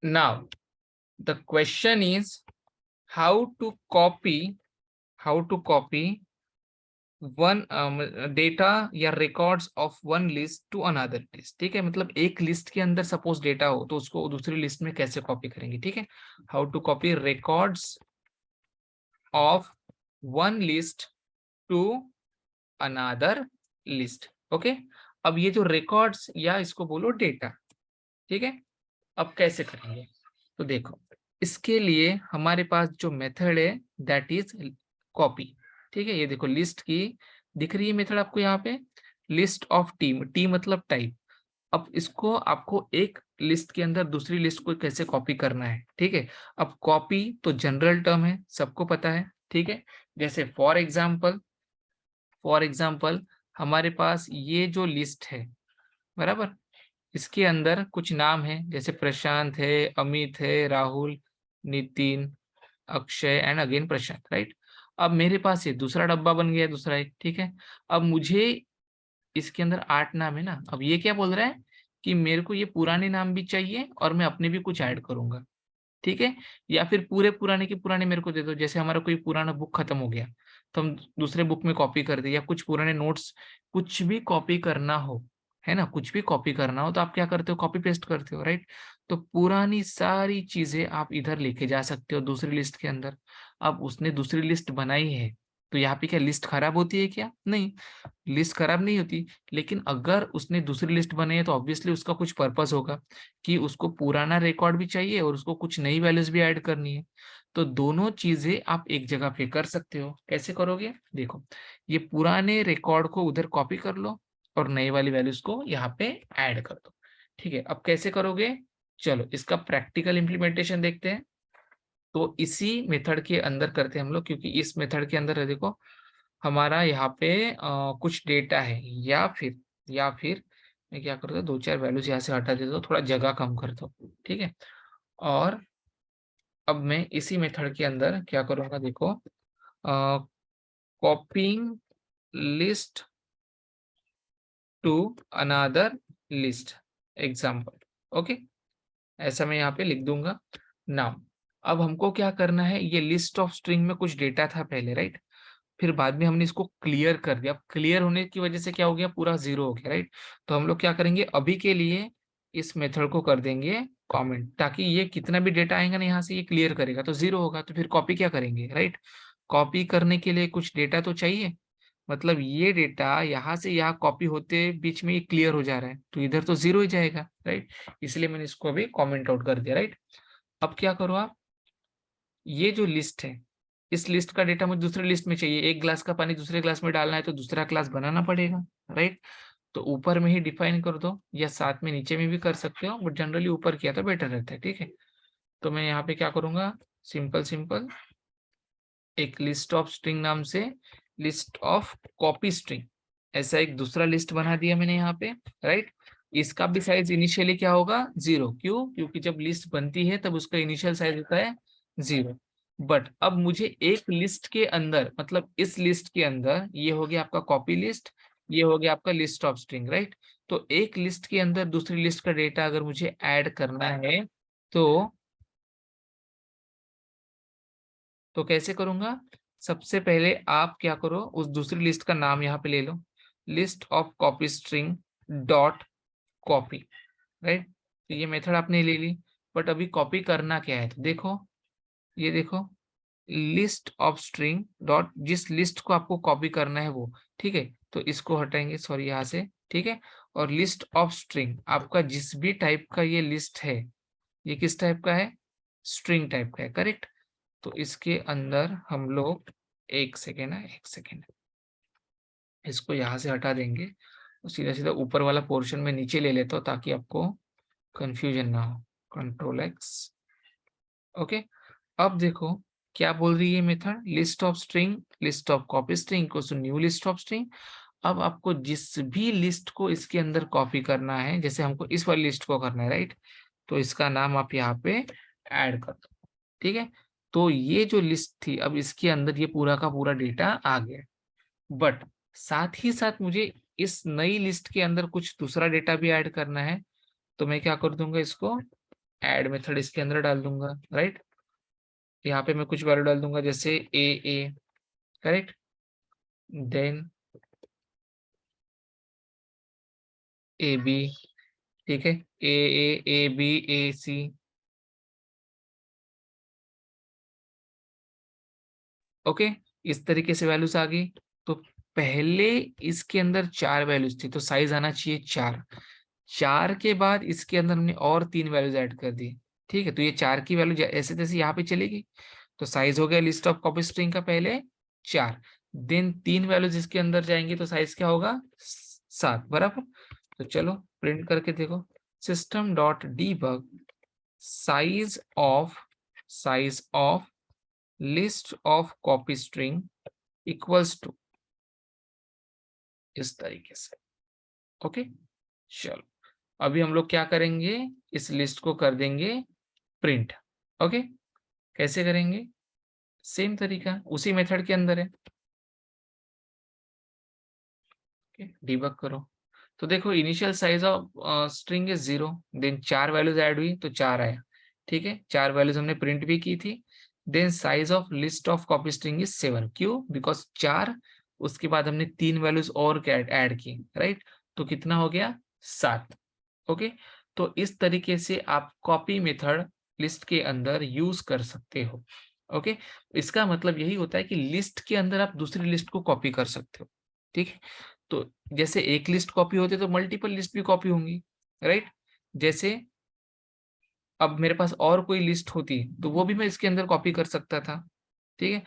Now the question is how to copy one data या records of one list to another list. ठीक है, मतलब एक list के अंदर सपोज डेटा हो तो उसको दूसरी लिस्ट में कैसे कॉपी करेंगे। ठीक है, how to copy records of one list to another list. Okay, अब ये जो रिकॉर्ड्स या इसको बोलो डेटा, ठीक है, अब कैसे करेंगे तो देखो, इसके लिए हमारे पास जो मेथड है दैट इज कॉपी। ठीक है, ये देखो लिस्ट की दिख रही है मेथड आपको यहाँ पे, लिस्ट ऑफ टी मतलब टाइप। अब इसको आपको एक लिस्ट के अंदर दूसरी लिस्ट को कैसे कॉपी करना है। ठीक है, अब कॉपी तो जनरल टर्म है, सबको पता है। ठीक है, जैसे फॉर एग्जाम्पल हमारे पास ये जो लिस्ट है बराबर, इसके अंदर कुछ नाम है जैसे प्रशांत है, अमित है, Rahul, Nitin, Akshay and again Prashant, right. अब मेरे पास ये दूसरा डब्बा बन गया, दूसरा एक। ठीक है, अब मुझे इसके अंदर 8 नाम है ना, अब ये क्या बोल रहा है कि मेरे को ये पुराने नाम भी चाहिए और मैं अपने भी कुछ ऐड करूंगा। ठीक है, या फिर पूरे पुराने के पुराने मेरे को दे दो, जैसे हमारा कोई पुराना बुक खत्म हो गया तो हम दूसरे बुक में कॉपी कर दे, या कुछ पुराने नोट्स, कुछ भी कॉपी करना हो, है ना, कुछ भी कॉपी करना हो तो आप क्या करते हो, कॉपी पेस्ट करते हो, राइट। तो पुरानी सारी चीजें आप इधर लेके जा सकते हो दूसरी लिस्ट के अंदर। अब उसने दूसरी लिस्ट बनाई है तो यहाँ पे क्या लिस्ट खराब होती है क्या? नहीं, लिस्ट खराब नहीं होती। लेकिन अगर उसने दूसरी लिस्ट बनाई है तो ऑब्वियसली उसका कुछ पर्पस होगा कि उसको पुराना रिकॉर्ड भी चाहिए और उसको कुछ नई वैल्यूज भी ऐड करनी है। तो दोनों चीजें आप एक जगह पे कर सकते हो। कैसे करोगे देखो, ये पुराने रिकॉर्ड को उधर कॉपी कर लो और नई वाली वैल्यूज को यहाँ पे ऐड कर दो। ठीक है, अब कैसे करोगे, चलो इसका प्रैक्टिकल इम्प्लीमेंटेशन देखते हैं। तो इसी मेथड के अंदर करते हैं हम लोग, क्योंकि इस मेथड के अंदर देखो हमारा यहाँ पे कुछ डेटा है, या फिर मैं क्या करता हूँ, दो चार वैल्यूज यहाँ से हटा देता हूँ, थोड़ा जगह कम करता हूँ। ठीक है, और अब मैं इसी मेथड के अंदर क्या करूँगा देखो, copying list to another list example. Okay, ऐसा मैं यहाँ पे लिख दूंगा। नाउ अब हमको क्या करना है, ये लिस्ट ऑफ स्ट्रिंग में कुछ डेटा था पहले, राइट। फिर बाद में हमने इसको क्लियर कर दिया। अब क्लियर होने की वजह से क्या हो गया, पूरा जीरो हो गया, राइट। तो हम लोग क्या करेंगे, अभी के लिए इस मेथड को कर देंगे कमेंट, ताकि ये कितना भी डेटा आएगा ना यहाँ से ये क्लियर करेगा तो जीरो होगा। तो फिर कॉपी क्या करेंगे, राइट। कॉपी करने के लिए कुछ डेटा तो चाहिए, मतलब ये डेटा यहाँ से यहाँ कॉपी होते बीच में ये क्लियर हो जा रहा है तो इधर तो जीरो ही जाएगा, राइट। इसलिए मैंने इसको अभी कॉमेंट आउट कर दिया, राइट। अब क्या करो आप, ये जो लिस्ट है इस लिस्ट का डेटा मुझे दूसरे लिस्ट में चाहिए। एक ग्लास का पानी दूसरे ग्लास में डालना है तो दूसरा ग्लास बनाना पड़ेगा, राइट। तो ऊपर में ही डिफाइन कर दो या साथ में नीचे में भी कर सकते हो, बट जनरली ऊपर किया तो बेटर रहता है। ठीक है, तो मैं यहाँ पे क्या करूंगा, सिंपल सिंपल एक लिस्ट ऑफ स्ट्रिंग नाम से लिस्ट ऑफ कॉपी स्ट्रिंग, ऐसा एक दूसरा लिस्ट बना दिया मैंने यहाँ पे, राइट। इसका भी साइज इनिशियली क्या होगा, जीरो। क्यों? क्योंकि जब लिस्ट बनती है तब उसका इनिशियल साइज होता है जीरो। बट अब मुझे एक लिस्ट के अंदर, मतलब इस लिस्ट के अंदर, ये हो गया आपका कॉपी लिस्ट, ये हो गया आपका लिस्ट ऑफ स्ट्रिंग, राइट। तो एक लिस्ट के अंदर दूसरी लिस्ट का डेटा अगर मुझे ऐड करना है तो कैसे करूंगा, सबसे पहले आप क्या करो, उस दूसरी लिस्ट का नाम यहाँ पे ले लो, list of copy string dot copy, right. तो ये मेथड आपने ले ली, बट अभी कॉपी करना क्या है तो देखो, ये देखो लिस्ट ऑफ स्ट्रिंग डॉट, जिस लिस्ट को आपको कॉपी करना है वो, ठीक है। तो इसको हटाएंगे, सॉरी, यहाँ से, ठीक है। और लिस्ट ऑफ स्ट्रिंग आपका जिस भी टाइप का ये लिस्ट है, ये किस टाइप का है, स्ट्रिंग टाइप का है, करेक्ट। तो इसके अंदर हम लोग, एक सेकेंड है, एक सेकेंड, इसको यहाँ से हटा देंगे और सीधा सीधा ऊपर वाला पोर्शन में नीचे ले लेता हूँ ताकि आपको कंफ्यूजन ना हो। Control x, okay. अब देखो क्या बोल रही है method, list of string, list of copy string को न्यू लिस्ट ऑफ स्ट्रिंग। अब आपको जिस भी लिस्ट को इसके अंदर कॉपी करना है, जैसे हमको इस वाली लिस्ट को करना है, राइट, तो इसका नाम आप यहाँ पे ऐड कर दो। ठीक है, तो ये जो लिस्ट थी अब इसके अंदर ये पूरा का पूरा डेटा आ गया, बट साथ ही साथ मुझे इस नई लिस्ट के अंदर कुछ दूसरा डेटा भी ऐड करना है। तो मैं क्या कर दूंगा, इसको ऐड मेथड इसके अंदर डाल दूंगा, राइट। यहाँ पे मैं कुछ वैल्यू डाल दूंगा जैसे ए, करेक्ट, देन ए बी, ठीक है, A B A C, okay. इस तरीके से वैल्यूज आ गई। तो पहले इसके अंदर 4 वैल्यूज थी, तो साइज आना चाहिए 4। 4 के बाद इसके अंदर हमने और 3 वैल्यूज ऐड कर दी, ठीक है। तो ये 4 की वैल्यू ऐसे तैसे यहाँ पे चलेगी। तो साइज हो गया लिस्ट ऑफ कॉपी स्ट्रिंग का पहले 4, देन 3 वैल्यूज इसके अंदर जाएंगे, तो साइज क्या होगा 7, बराबर। तो चलो प्रिंट करके देखो, system dot debug size of list of copy string equals to, इस तरीके से, ओके। चलो अभी हम लोग क्या करेंगे, इस लिस्ट को कर देंगे प्रिंट, ओके। कैसे करेंगे, सेम तरीका उसी मेथड के अंदर है, डीबग करो। तो देखो initial size of string is 0, then 4 values add हुई तो 4 आया, ठीक है। 4 वैल्यूज हमने प्रिंट भी की थी। Then size of list of copy string is 7, क्यों, बिकॉज 4, उसके बाद हमने 3 वैल्यूज और ऐड की, राइट। तो कितना हो गया 7, ओके। तो इस तरीके से आप कॉपी मेथड लिस्ट के अंदर यूज कर सकते हो, ओके। इसका मतलब यही होता है कि लिस्ट के अंदर आप दूसरी लिस्ट को कॉपी कर सकते हो, ठीक है। तो जैसे एक लिस्ट कॉपी होती है तो मल्टीपल लिस्ट भी कॉपी होंगी, राइट। जैसे अब मेरे पास और कोई लिस्ट होती तो वो भी मैं इसके अंदर कॉपी कर सकता था, ठीक है।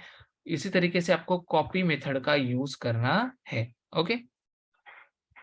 इसी तरीके से आपको कॉपी मेथड का यूज करना है, ओके।